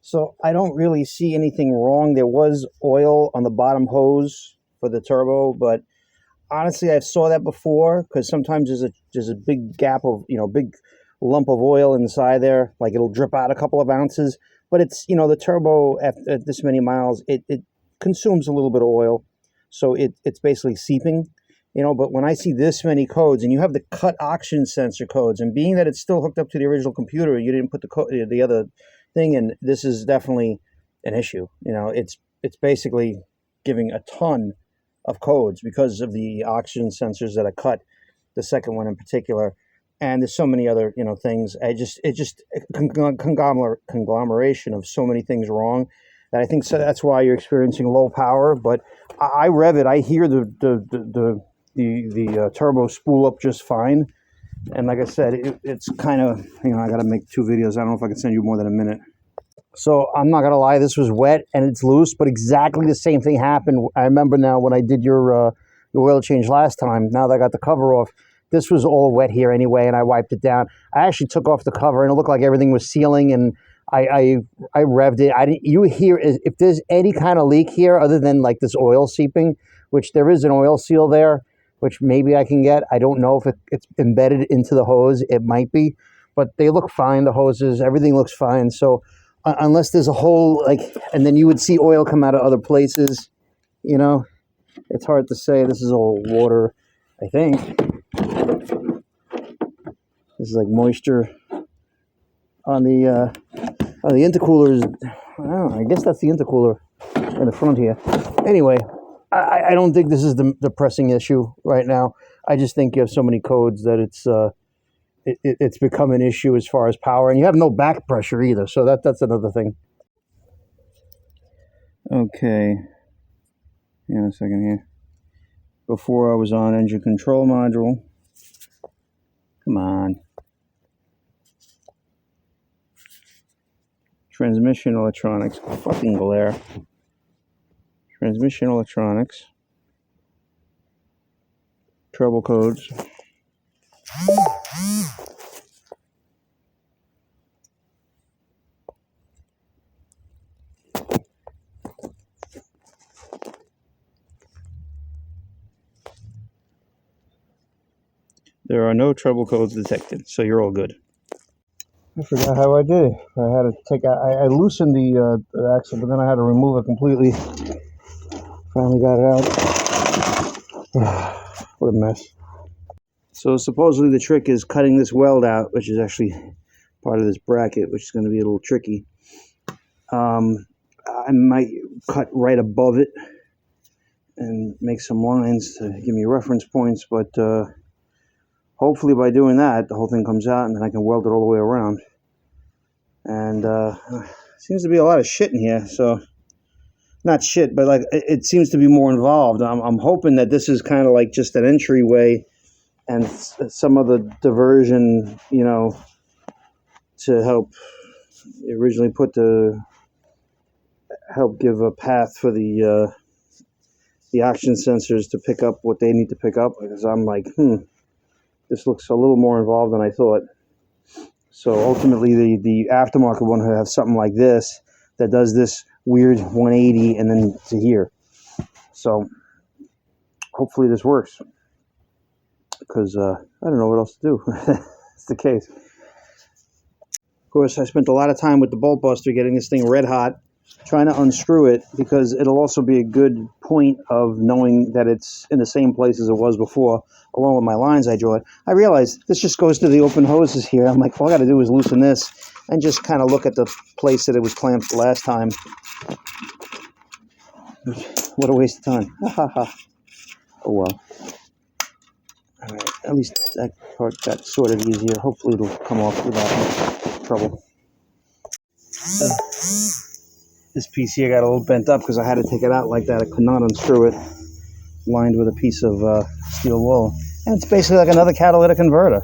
So I don't really see anything wrong. There was oil on the bottom hose for the turbo, but honestly, I saw that before, because sometimes there's a big gap of, big lump of oil inside there, like it'll drip out a couple of ounces. But it's, the turbo at this many miles, it consumes a little bit of oil, so it's basically seeping. But when I see this many codes, and you have the cut oxygen sensor codes, and being that it's still hooked up to the original computer, you didn't put the other thing in, this is definitely an issue. It's basically giving a ton of codes because of the oxygen sensors that are cut, the second one in particular, and there's so many other things. It's just a conglomeration of so many things wrong that I think, so that's why you're experiencing low power. But I rev it, I hear the turbo spool up just fine, and like I said, it's kind of, I got to make 2 videos. I don't know if I can send you more than a minute. So I'm not gonna lie, this was wet and it's loose, but exactly the same thing happened. I remember now when I did your oil change last time. Now that I got the cover off, this was all wet here anyway, and I wiped it down. I actually took off the cover, and it looked like everything was sealing, and I revved it. You hear, if there's any kind of leak here other than like this oil seeping, which there is an oil seal there, which maybe I can get. I don't know if it's embedded into the hose. It might be, but they look fine. The hoses, everything looks fine. So unless there's a hole, and then you would see oil come out of other places, it's hard to say. This is all water, I think. This is like moisture on the intercoolers. I don't know, I guess that's the intercooler in the front here. Anyway, I don't think this is the pressing issue right now. I just think you have so many codes that it's become an issue as far as power, and you have no back pressure either, so that's another thing. Okay, hang on a second here. Before I was on engine control module. Come on. Transmission electronics. Fucking glare. Transmission electronics. Trouble codes. There are no trouble codes detected, so you're all good. I forgot how I did it. I had to take out, I loosened the axle, but then I had to remove it completely. Finally got it out. What a mess. So supposedly the trick is cutting this weld out, which is actually part of this bracket, which is going to be a little tricky. I might cut right above it and make some lines to give me reference points, but hopefully by doing that, the whole thing comes out, and then I can weld it all the way around. And seems to be a lot of shit in here, so not shit, but like it seems to be more involved. I'm hoping that this is kind of like just an entryway, and some of the diversion, to help originally help give a path for the oxygen sensors to pick up what they need to pick up. Because I'm like, this looks a little more involved than I thought. So ultimately, the aftermarket one will have something like this that does this weird 180 and then to here. So hopefully this works, because I don't know what else to do. It's the case. Of course, I spent a lot of time with the bolt buster getting this thing red hot, trying to unscrew it, because it'll also be a good point of knowing that it's in the same place as it was before, along with my lines I draw it. I realized this just goes to the open hoses here. I'm like, all I got to do is loosen this and just kind of look at the place that it was clamped the last time. What a waste of time. Oh well. All right, at least that part got sorted easier. Hopefully it'll come off without trouble. This piece here got a little bent up because I had to take it out like that. I could not unscrew it. Lined with a piece of steel wool. And it's basically like another catalytic converter.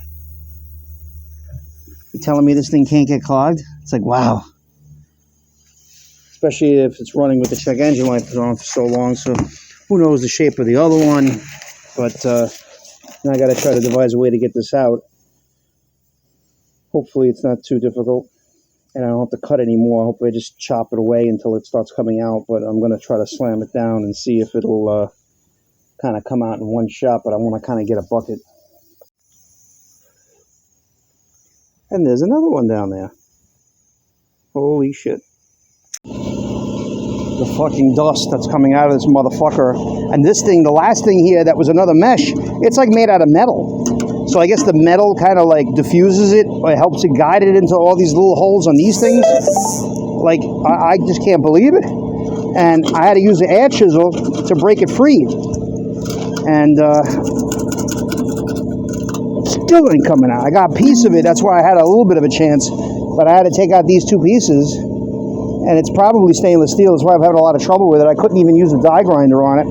You telling me this thing can't get clogged? It's like, wow. Especially if it's running with the check engine light on for so long. So who knows the shape of the other one. But now I got to try to devise a way to get this out. Hopefully it's not too difficult. and I don't have to cut anymore. Hopefully I just chop it away until it starts coming out, but I'm going to try to slam it down and see if it'll kind of come out in one shot, but I want to kind of get a bucket. And there's another one down there. Holy shit. The fucking dust that's coming out of this motherfucker. And this thing, the last thing here that was another mesh, it's like made out of metal. So I guess the metal kind of like diffuses it, or it helps it guide it into all these little holes on these things. Like, I just can't believe it. And I had to use an air chisel to break it free. And still ain't coming out. I got a piece of it, that's why I had a little bit of a chance. But I had to take out these two pieces. And it's probably stainless steel. That's why I'm having a lot of trouble with it. I couldn't even use a die grinder on it.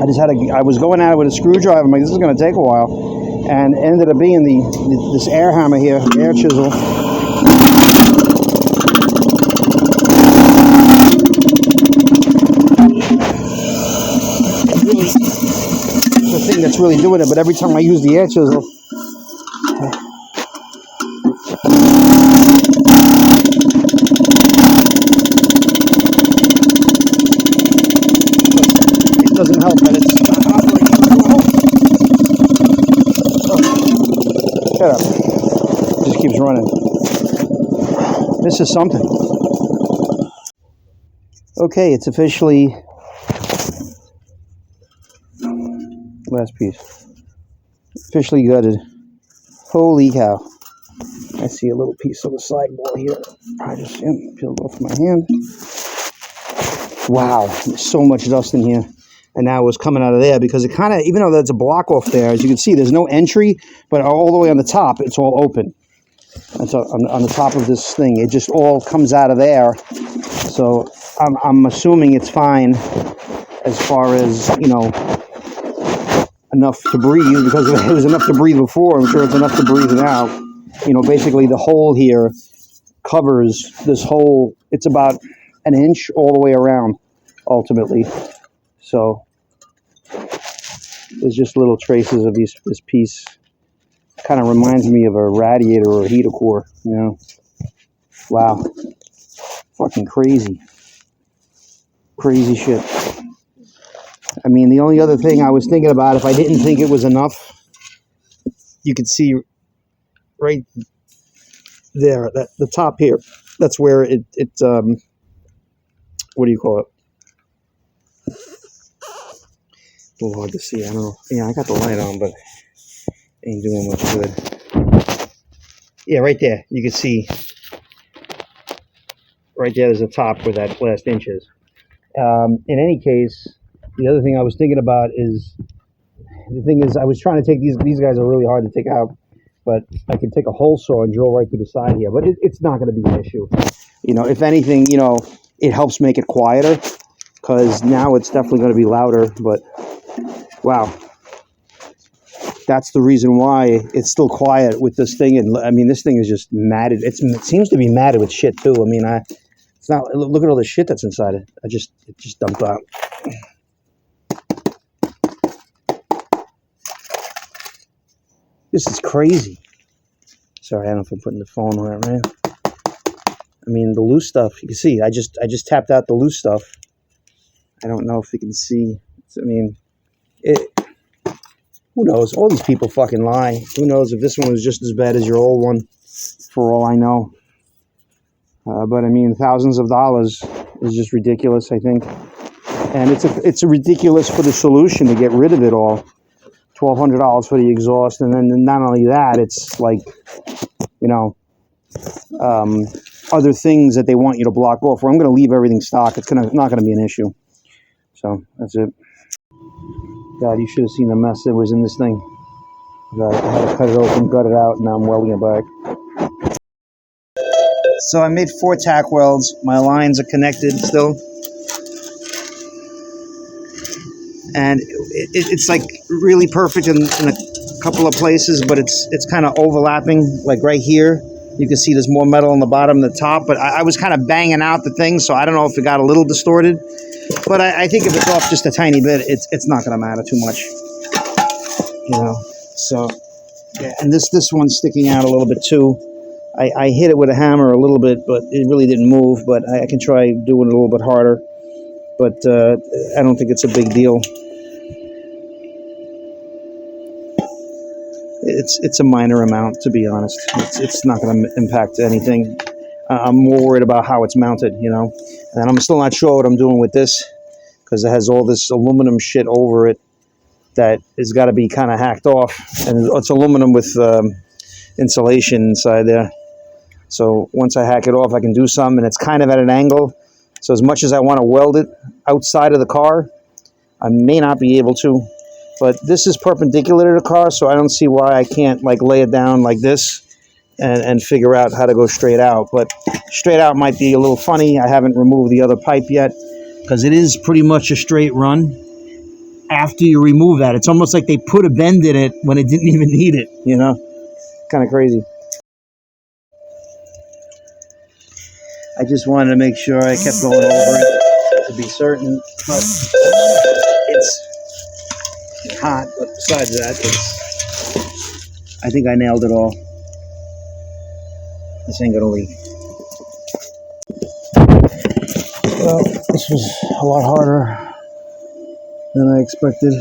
I was going at it with a screwdriver. I'm like, this is going to take a while. And it ended up being this air hammer here, air chisel. Really, the thing that's really doing it. But every time I use the air chisel, doesn't help that it's not operating well. Oh, shut up. It just keeps running. This is something. Okay, it's officially last piece. Officially gutted. Holy cow. I see a little piece of the sidewall here. I just peeled off my hand. Wow, there's so much dust in here. And now it was coming out of there because it kind of, even though that's a block off there, as you can see, there's no entry, but all the way on the top, it's all open. That's on the top of this thing. It just all comes out of there. So I'm assuming it's fine as far as, you know, enough to breathe, because it was enough to breathe before. I'm sure it's enough to breathe now. You know, basically the hole here covers this whole, it's about an inch all the way around, ultimately. So there's just little traces of this piece. Kind of reminds me of a radiator or a heater core, you know. Wow. Fucking crazy. Crazy shit. I mean, the only other thing I was thinking about, if I didn't think it was enough, you could see right there, the top here. That's where it what do you call it? A little hard to see. I don't know. Yeah, I got the light on, but it ain't doing much good. Yeah, right there. You can see right there. There's a top where that last inch is. In any case, the other thing I was thinking about is, the thing is, I was trying to take these guys are really hard to take out, but I can take a hole saw and drill right through the side here. But it's not going to be an issue. You know, if anything, you know, it helps make it quieter, because now it's definitely going to be louder. But wow, that's the reason why it's still quiet with this thing. And I mean, this thing is just matted. It seems to be matted with shit too. I mean, it's not. Look at all the shit that's inside it. It just dumped out. This is crazy. Sorry, I don't know if I'm putting the phone on it, right? I mean, the loose stuff, you can see, I just tapped out the loose stuff. I don't know if you can see. I mean, who knows? All these people fucking lie. Who knows if this one was just as bad as your old one, for all I know. But I mean, thousands of dollars is just ridiculous, I think. And it's ridiculous for the solution to get rid of it all. $1,200 for the exhaust, and then not only that, it's like, you know, other things that they want you to block off. Where I'm going to leave everything stock. It's not going to be an issue. So that's it. God, you should have seen the mess that was in this thing. I had to cut it open, gut it out, and now I'm welding it back. So I made 4 tack welds. My lines are connected still. And it's like really perfect in a couple of places, but it's kind of overlapping. Like right here, you can see there's more metal on the bottom than the top, but I was kind of banging out the thing, so I don't know if it got a little distorted. But I think if it's off just a tiny bit, it's not going to matter too much. You know, so yeah. And this one's sticking out a little bit too. I hit it with a hammer a little bit, but it really didn't move. But I can try doing it a little bit harder. But I don't think it's a big deal. It's a minor amount, to be honest. It's not going to impact anything. I'm more worried about how it's mounted, you know. And I'm still not sure what I'm doing with this, because it has all this aluminum shit over it that has got to be kind of hacked off. And it's aluminum with insulation inside there. So once I hack it off, I can do some, and it's kind of at an angle. So as much as I want to weld it outside of the car, I may not be able to. But this is perpendicular to the car, so I don't see why I can't like lay it down like this and figure out how to go straight out. But straight out might be a little funny. I haven't removed the other pipe yet, because it is pretty much a straight run after you remove that. It's almost like they put a bend in it when it didn't even need it, you know? Kind of crazy. I just wanted to make sure I kept going over it to be certain, but it's hot. But besides that, I think I nailed it all. This ain't gonna leak. Well, this was a lot harder than I expected.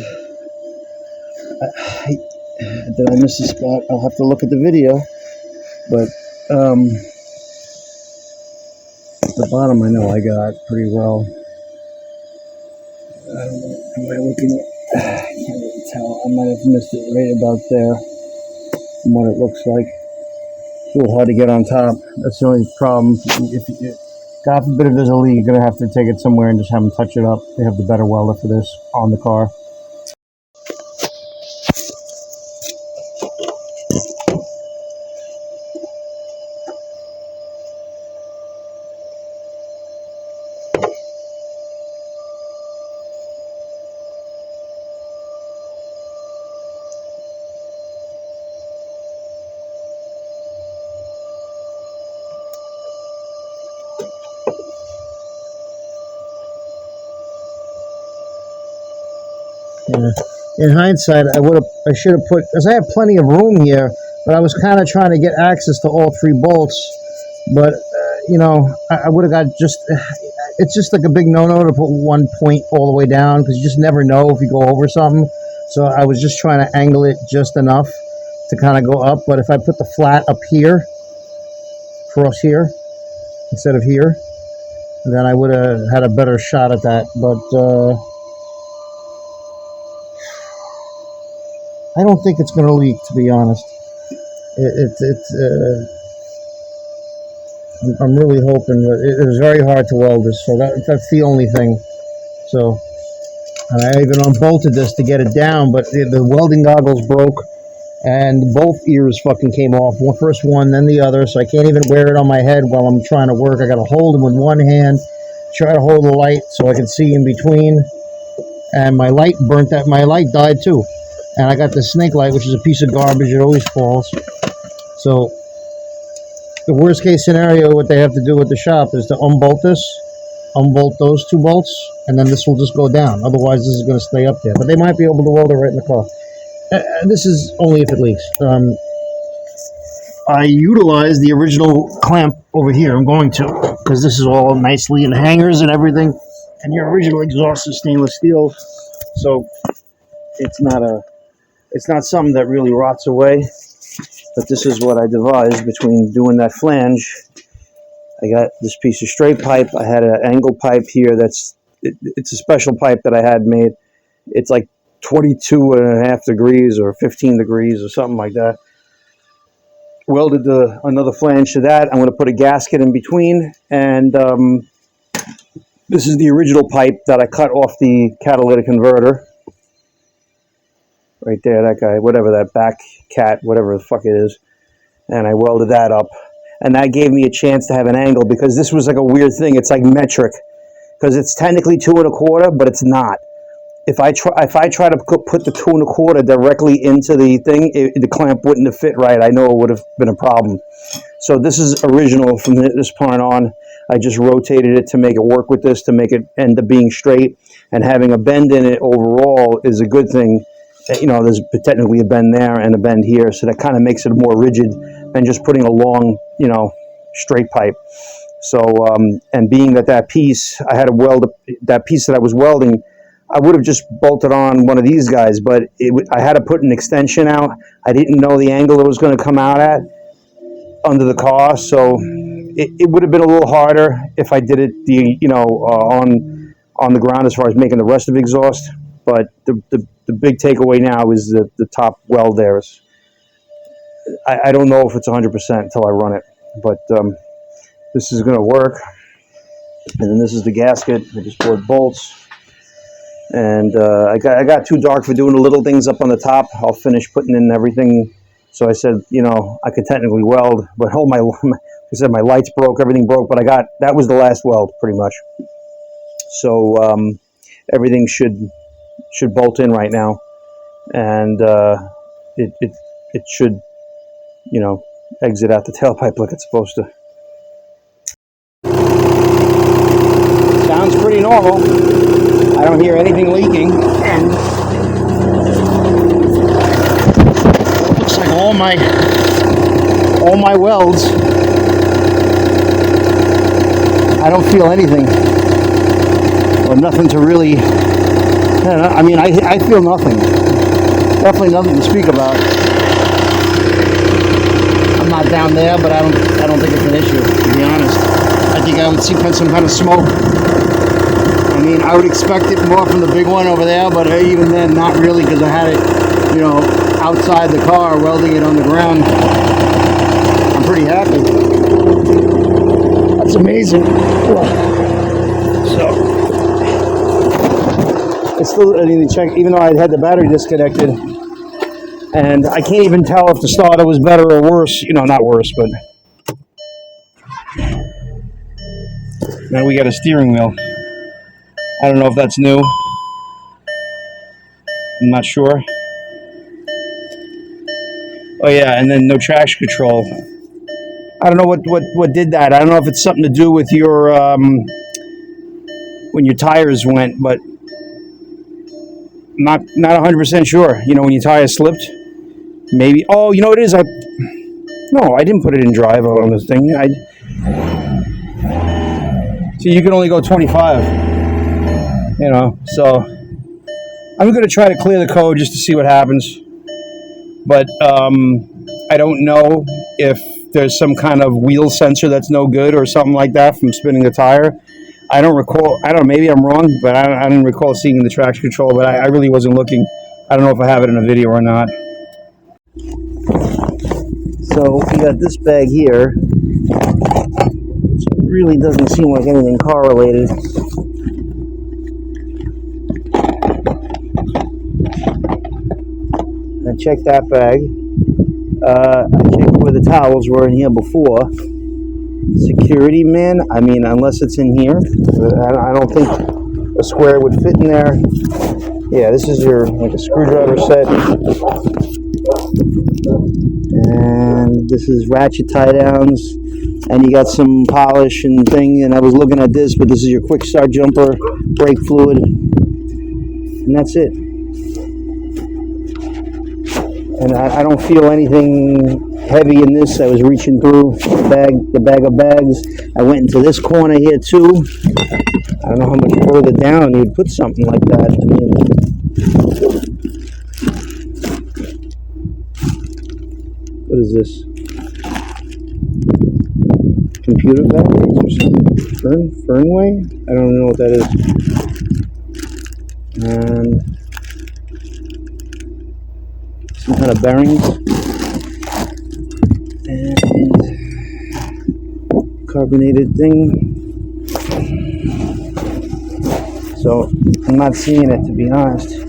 Did I miss a spot? I'll have to look at the video, but the bottom I know I got pretty well. I don't know. Am I looking at? I can't really tell. I might have missed it right about there from what it looks like. It's a little hard to get on top. That's the only problem. If you, God forbid if there's a leak, you're going to have to take it somewhere and just have them touch it up. They have the better welder for this on the car. Yeah. In hindsight, I should have put, because I have plenty of room here, but I was kind of trying to get access to all three bolts. But you know, I would have got just. It's just like a big no-no to put one point all the way down, because you just never know if you go over something. So I was just trying to angle it just enough to kind of go up. But if I put the flat up here, across here, instead of here, then I would have had a better shot at that. But I don't think it's going to leak, to be honest. I'm really hoping, but it was very hard to weld this, so that's the only thing. So, and I even unbolted this to get it down, but the welding goggles broke, and both ears fucking came off. First one, then the other, so I can't even wear it on my head while I'm trying to work. I got to hold them with one hand, try to hold the light so I can see in between. And my light burnt that. My light died too. And I got the snake light, which is a piece of garbage. It always falls. So the worst case scenario, what they have to do with the shop is to unbolt this, unbolt those two bolts, and then this will just go down. Otherwise, this is going to stay up there. But they might be able to weld it right in the car. This is only if it leaks. I utilized the original clamp over here. I'm going to, because this is all nicely in hangers and everything. And your original exhaust is stainless steel. So it's not something that really rots away, but this is what I devised between doing that flange. I got this piece of straight pipe. I had an angle pipe here. It's a special pipe that I had made. It's like 22.5 degrees or 15 degrees or something like that. Welded another flange to that. I'm going to put a gasket in between, and this is the original pipe that I cut off the catalytic converter. Right there, that guy, whatever that back cat, whatever the fuck it is. And I welded that up. And that gave me a chance to have an angle, because this was like a weird thing. It's like metric, because it's technically 2 1/4, but it's not. If I try to put the 2 1/4 directly into the thing, the clamp wouldn't have fit right. I know it would have been a problem. So this is original from this point on. I just rotated it to make it work with this, to make it end up being straight. And having a bend in it overall is a good thing. You know, there's technically a bend there and a bend here, so that kind of makes it more rigid. and just putting a long, you know, straight pipe. So, and being that that piece, I had to weld that piece that I was welding, I would have just bolted on one of these guys, but I had to put an extension out. I didn't know the angle it was going to come out at under the car, so it would have been a little harder if I did it, on the ground as far as making the rest of the exhaust. But the big takeaway now is the top weld there is, I don't know if it's 100% until I run it, but this is going to work. And then this is the gasket. I just poured bolts. And I got too dark for doing the little things up on the top. I'll finish putting in everything. So I said, you know, I could technically weld, but I said my lights broke, everything broke, but that was the last weld pretty much. So everything should bolt in right now, and it should, you know, exit out the tailpipe like it's supposed to. Sounds pretty normal. I don't hear anything leaking, and looks like all my welds, I don't feel anything, or nothing to really, I mean, I feel nothing. Definitely nothing to speak about. I'm not down there, but I don't think it's an issue, to be honest. I think I would see some kind of smoke. I mean, I would expect it more from the big one over there, but even then, not really, because I had it, you know, outside the car, welding it on the ground. I'm pretty happy. That's amazing. So, I still need to check, even though I had the battery disconnected, and I can't even tell if the starter was better or worse. You know, not worse, but now we got a steering wheel. I don't know if that's new. I'm not sure. Oh yeah, and then no traction control. I don't know what did that. I don't know if it's something to do with your when your tires went, but not 100% sure. You know, when your tires slipped, maybe. Oh, you know what it is? No, I didn't put it in drive on this thing. So you can only go 25. You know, so I'm going to try to clear the code just to see what happens. But I don't know if there's some kind of wheel sensor that's no good or something like that from spinning the tire. I don't recall. I don't know. Maybe I'm wrong, but I didn't recall seeing the traction control. But I really wasn't looking. I don't know if I have it in a video or not. So we got this bag here. Which really doesn't seem like anything car related. I checked that bag. I checked where the towels were in here before. Security man, I mean, unless it's in here. I don't think a square would fit in there. Yeah, this is your, like a screwdriver set. And this is ratchet tie downs. And you got some polish and thing. And I was looking at this, but this is your quick start jumper, brake fluid. And that's it. And I don't feel anything heavy in this. I was reaching through the bag of bags. I went into this corner here too. I don't know how much further down you'd put something like that. I mean, what is this? Computer batteries or something? Fernway? I don't know what that is. And some kind of bearings and carbonated thing. So I'm not seeing it, to be honest.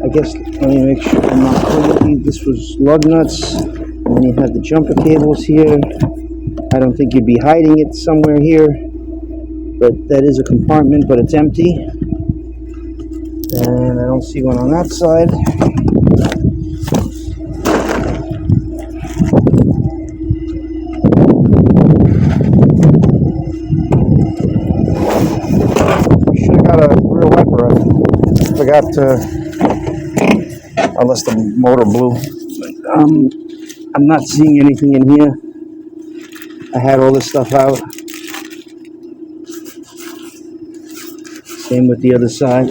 I guess let me make sure I'm not crazy. This was lug nuts, and then you have the jumper cables here. I don't think you'd be hiding it somewhere here, but that is a compartment, but it's empty. And I don't see one on that side. Should have got a real wiper. I forgot to unless the motor blew. I'm not seeing anything in here. I had all this stuff out. Same with the other side.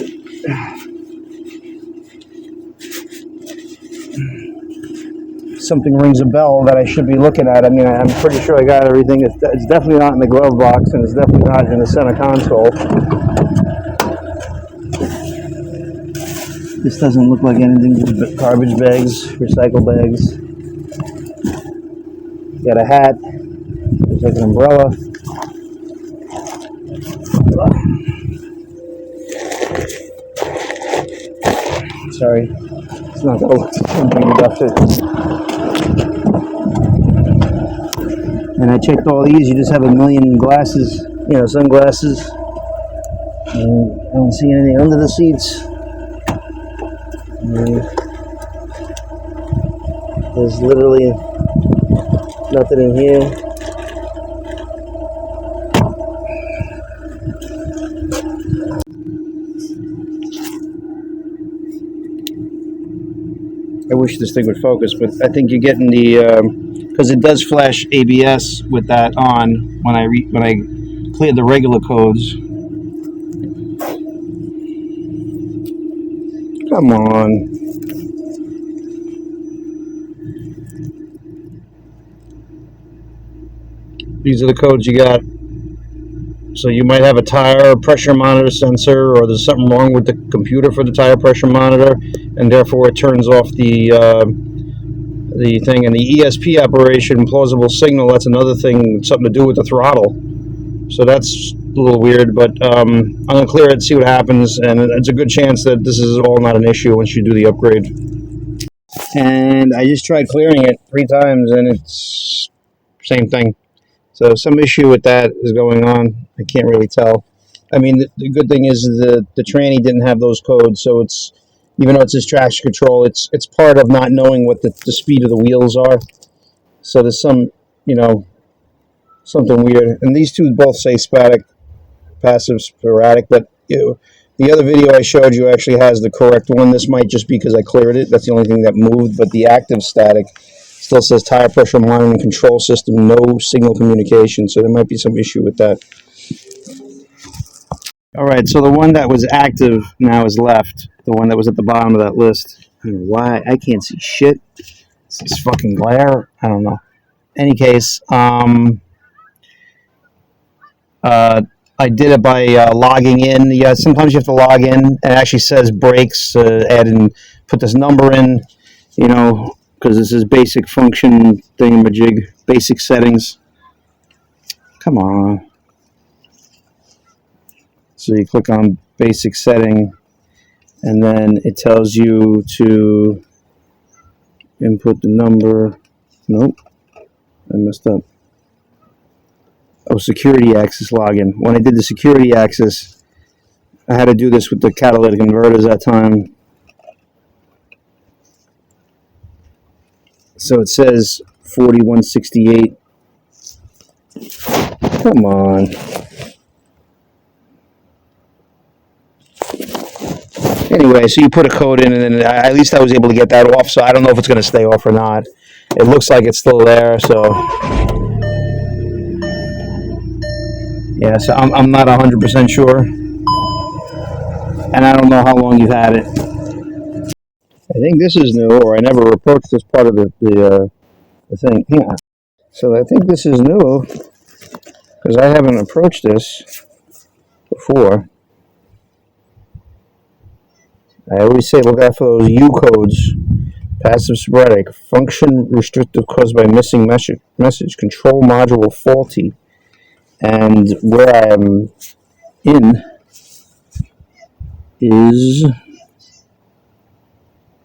Something rings a bell that I should be looking at. I mean, I'm pretty sure I got everything. It's definitely not in the glove box, and it's definitely not in the center console. This doesn't look like anything but garbage bags, recycle bags. Got a hat. There's like an umbrella. Sorry, it's not gonna look something enough. And I checked all these. You just have a million glasses, sunglasses. And I don't see anything under the seats. And there's literally nothing in here. I wish this thing would focus, but I think you're getting the because it does flash ABS with that on when I clear the regular codes. Come on. These are the codes you got. So you might have a tire pressure monitor sensor, or there's something wrong with the computer for the tire pressure monitor, and therefore it turns off the thing. And the ESP operation, plausible signal, that's another thing, something to do with the throttle. So that's a little weird, but I'm going to clear it, see what happens, and it's a good chance that this is all not an issue once you do the upgrade. And I just tried clearing it 3 times, and it's same thing. So some issue with that is going on. I can't really tell. I mean, the good thing is the tranny didn't have those codes, so it's, even though it says traction control, it's part of not knowing what the speed of the wheels are. So there's some, something weird. And these two both say static, passive, sporadic, but the other video I showed you actually has the correct one. This might just be because I cleared it. That's the only thing that moved, but the active static still says tire pressure monitoring control system, no signal communication, so there might be some issue with that. All right, so the one that was active now is left, the one that was at the bottom of that list. I don't know why, I can't see shit. It's this fucking glare, I don't know. Any case, I did it by logging in. Yeah, sometimes you have to log in, and it actually says brakes, add and put this number in, because this is basic function thingamajig, basic settings. Come on. So you click on basic setting, and then it tells you to input the number. Nope, I messed up. Oh, security access login. When I did the security access, I had to do this with the catalytic converters that time. So it says 4168. Come on. Anyway, so you put a code in, and then at least I was able to get that off. So I don't know if it's going to stay off or not. It looks like it's still there. So yeah, so I'm not 100% sure, and I don't know how long you've had it. I think this is new, or I never approached this part of the thing. Hang on. So I think this is new, because I haven't approached this before. I always say look out for those U codes. Passive sporadic. Function restrictive caused by missing message. Control module faulty. And where I'm in is...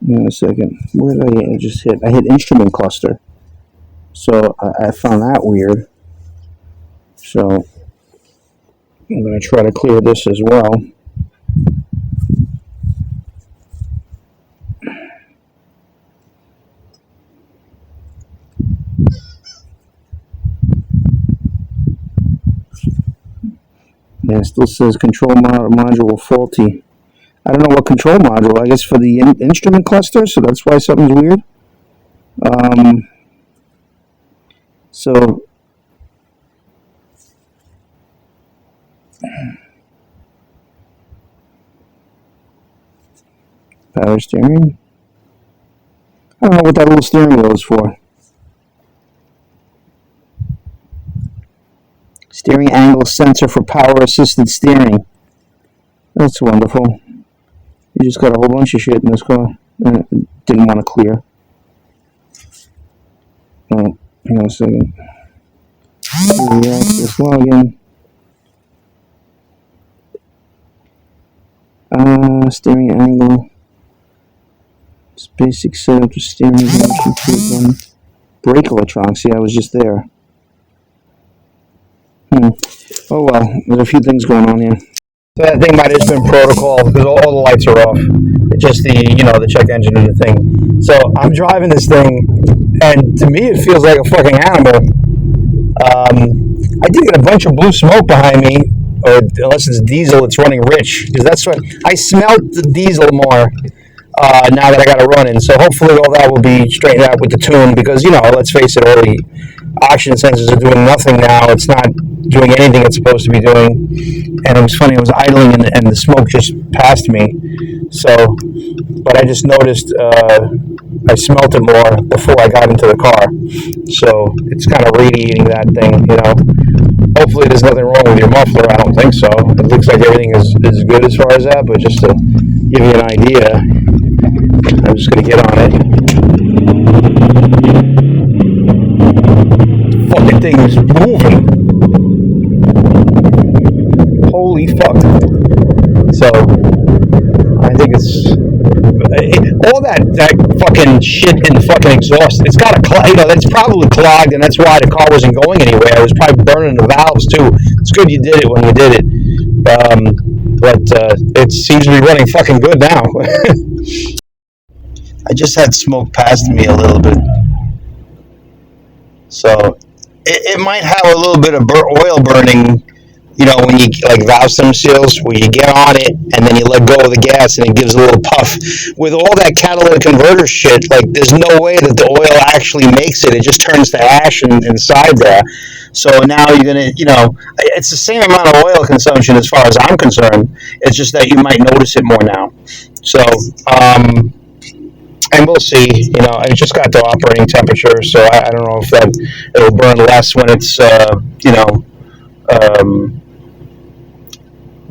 In a second. Where did I just hit? I hit instrument cluster. So I found that weird. So I'm going to try to clear this as well. Yeah, it still says control module faulty. I don't know what control module. I guess for the instrument cluster, so that's why something's weird. So power steering. I don't know what that little steering wheel is for. Steering angle sensor for power assisted steering. That's wonderful. You just got a whole bunch of shit in this car. Didn't want to clear. Oh, hang on a second. Access login. Steering angle. It's basic setup to steering motion. Brake electronics. Yeah, I was just there. Oh well, there's a few things going on here. So that thing might have just been protocol because all the lights are off. It's just the check engine and the thing. So I'm driving this thing, and to me it feels like a fucking animal. I did get a bunch of blue smoke behind me, or unless it's diesel, it's running rich because that's what I smelled the diesel more. Now that I got it running, so hopefully all that will be straightened out with the tune because let's face it, all the oxygen sensors are doing nothing now. It's not doing anything it's supposed to be doing. And it was funny, I was idling and the smoke just passed me. So, but I just noticed I smelt it more before I got into the car. So it's kind of radiating that thing, Hopefully there's nothing wrong with your muffler. I don't think so. It looks like everything is good as far as that, but just to give you an idea, I'm just going to get on it. The fucking thing is moving. Holy fuck. So, I think it's all that fucking shit in the fucking exhaust. It's got that's probably clogged, and that's why the car wasn't going anywhere. It was probably burning the valves too. It's good you did it when you did it, but it seems to be running fucking good now. I just had smoke past me a little bit, so it might have a little bit of oil burning. When you like valve stem seals, where you get on it and then you let go of the gas and it gives a little puff. With all that catalytic converter shit, like there's no way that the oil actually makes it. It just turns to ash inside there. So now you're gonna, it's the same amount of oil consumption as far as I'm concerned. It's just that you might notice it more now. So, and we'll see. I just got the operating temperature, so I don't know if it'll burn less when it's,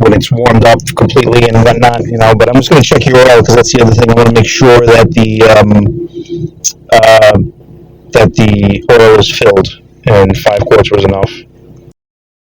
when it's warmed up completely and whatnot, but I'm just going to check your oil because that's the other thing. I want to make sure that the oil is filled, and 5 quarts was enough.